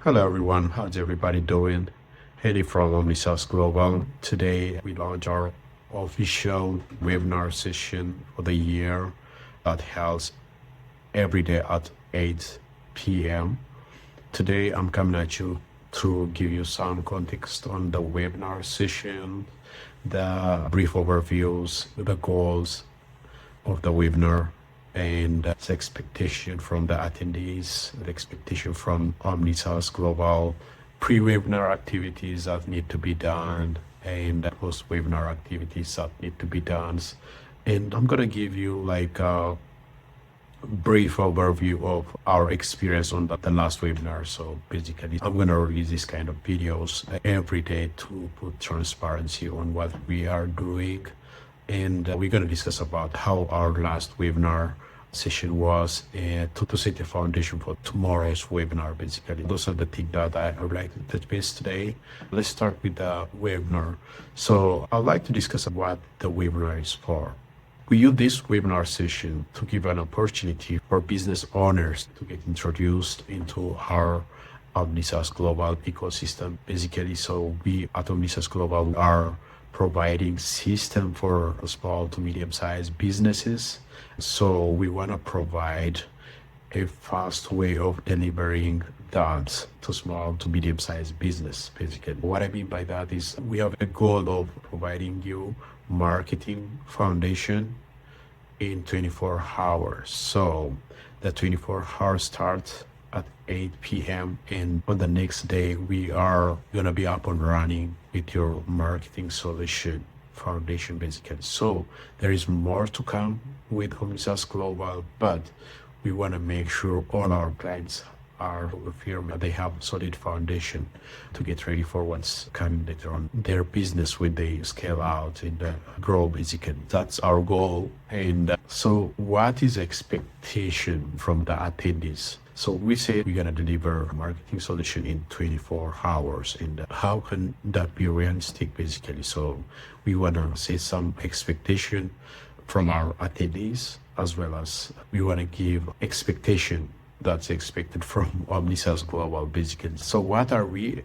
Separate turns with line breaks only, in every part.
Hello everyone, how's everybody doing? Heidi from OmniSaaS Global. Today we launch our official webinar session for the year that held every day at 8 p.m. Today I'm coming at you to give you some context on the webinar session, the brief overviews, the goals of the webinar, and the expectation from the attendees, the expectation from OmniSaaS Global, pre-webinar activities that need to be done, and post-webinar activities that need to be done. And I'm gonna give you like a brief overview of our experience on the last webinar. So basically, I'm gonna release this kind of videos every day to put transparency on what we are doing. And we're going to discuss about how our last webinar session was to set the foundation for tomorrow's webinar. Basically, those are the things that I would like to touch base today. Let's start with the webinar. So I'd like to discuss what the webinar is for. We use this webinar session to give an opportunity for business owners to get introduced into our OmniSaaS Global ecosystem. Basically, so we at OmniSaaS Global are providing system for small to medium-sized businesses. So we want to provide a fast way of delivering that to small to medium-sized business, basically. What I mean by that is we have a goal of providing you marketing foundation in 24 hours. So the 24 hours starts at 8 p.m. and on the next day we are going to be up and running with your marketing solution foundation, basically. So there is more to come with OmniSaaS Global, but we want to make sure all our clients are firm that they have solid foundation to get ready for what's coming later on their business when they scale out and grow, basically. That's our goal. And so what is expectation from the attendees? So we say we're going to deliver a marketing solution in 24 hours. And how can that be realistic, basically? So we want to say some expectation from our attendees, as well as we want to give expectation that's expected from OmniSaaS Global, basically. So what are we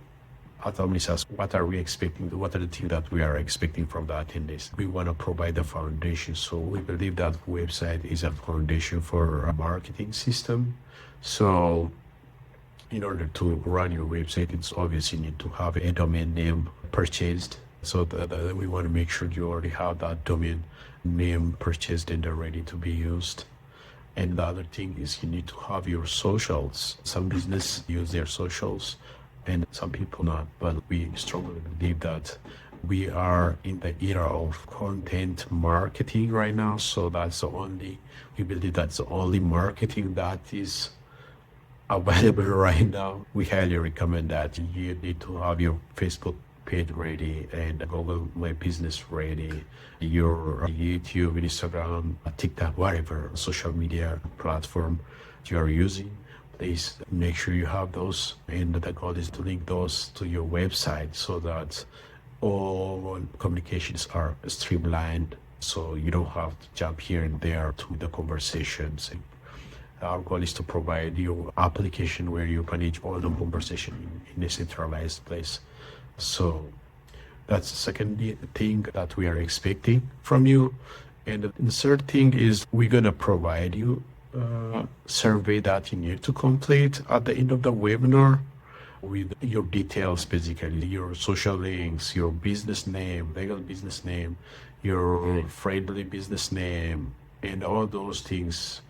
at OmniSaaS? What are we expecting? What are the things that we are expecting from the attendees? We want to provide the foundation. So we believe that website is a foundation for a marketing system. So in order to run your website, it's obvious you need to have a domain name purchased. So that we want to make sure you already have that domain name purchased and they're ready to be used. And the other thing is you need to have your socials. Some business use their socials and some people not, but we strongly believe that we are in the era of content marketing right now. So we believe that's the only marketing that is available right now. We highly recommend that you need to have your Facebook page ready and Google My Business ready, your YouTube, Instagram, TikTok, whatever social media platform you are using. Please make sure you have those, and the goal is to link those to your website so that all communications are streamlined, so you don't have to jump here and there to the conversations. Our goal is to provide you application where you manage all the conversation in a centralized place. So that's the second thing that we are expecting from you. And the third thing is we're going to provide you a survey that you need to complete at the end of the webinar with your details, basically your social links, your business name, legal business name, your friendly business name, and all those things,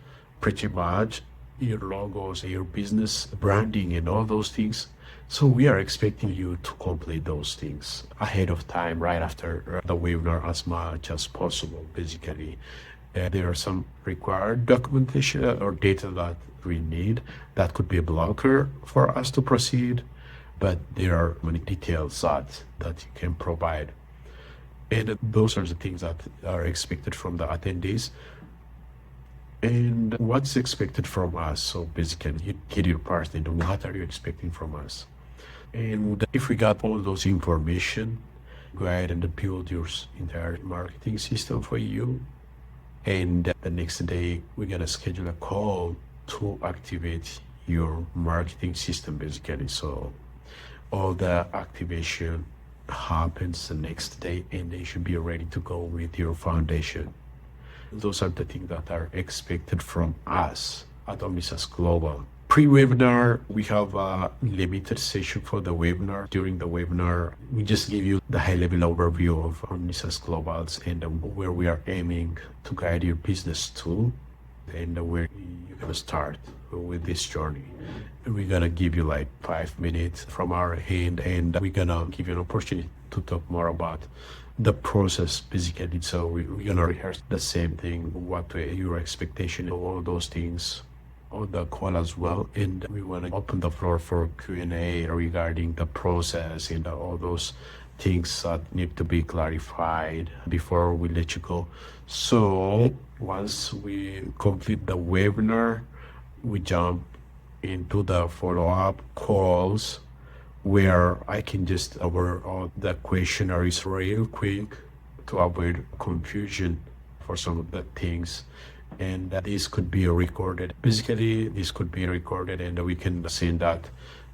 pretty much your logos, your business branding and all those things. So we are expecting you to complete those things ahead of time, right after the webinar, as much as possible, basically. There are some required documentation or data that we need that could be a blocker for us to proceed, but there are many details that you can provide. And those are the things that are expected from the attendees. And what's expected from us? So basically, you get your part into what are you expecting from us? And if we got all those information, go ahead and build your entire marketing system for you. And the next day, we're going to schedule a call to activate your marketing system basically. So all the activation happens the next day and they should be ready to go with your foundation. Those are the things that are expected from us at OmniSaaS Global. Pre-webinar, we have a limited session for the webinar. During the webinar, we just give you the high-level overview of OmniSaaS Globals and where we are aiming to guide your business to, and where you're going to start with this journey. We're going to give you like 5 minutes from our end, and we're going to give you an opportunity to talk more about the process basically. So we're going to rehearse the same thing, what your expectation, all those things on the call as well. And we want to open the floor for Q&A regarding the process and all those things that need to be clarified before we let you go. So once we complete the webinar, we jump into the follow-up calls where I can just cover all the questionnaires real quick to avoid confusion for some of the things. And this could be recorded. Basically, this could be recorded and we can send that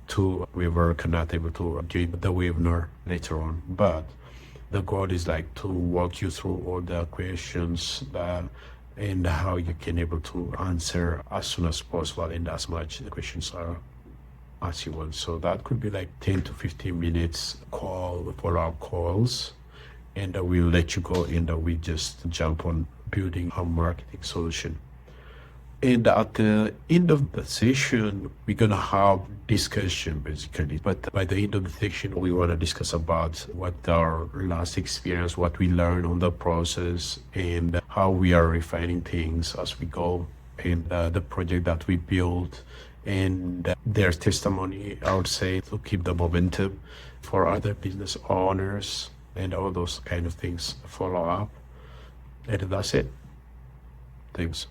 to whoever cannot able to join the webinar later on. But the goal is like to walk you through all the questions and how you can able to answer as soon as possible and as much the questions are as you want. So that could be like 10 to 15 minutes follow-up calls, and we'll let you go and we just jump on building a marketing solution. And at the end of the session, we're going to have discussion basically. But by the end of the session, we want to discuss about what our last experience, what we learned on the process, and how we are refining things as we go, and the project that we built, and their testimony, I would say, to keep the momentum for other business owners and all those kind of things follow up. And that's it. Thanks.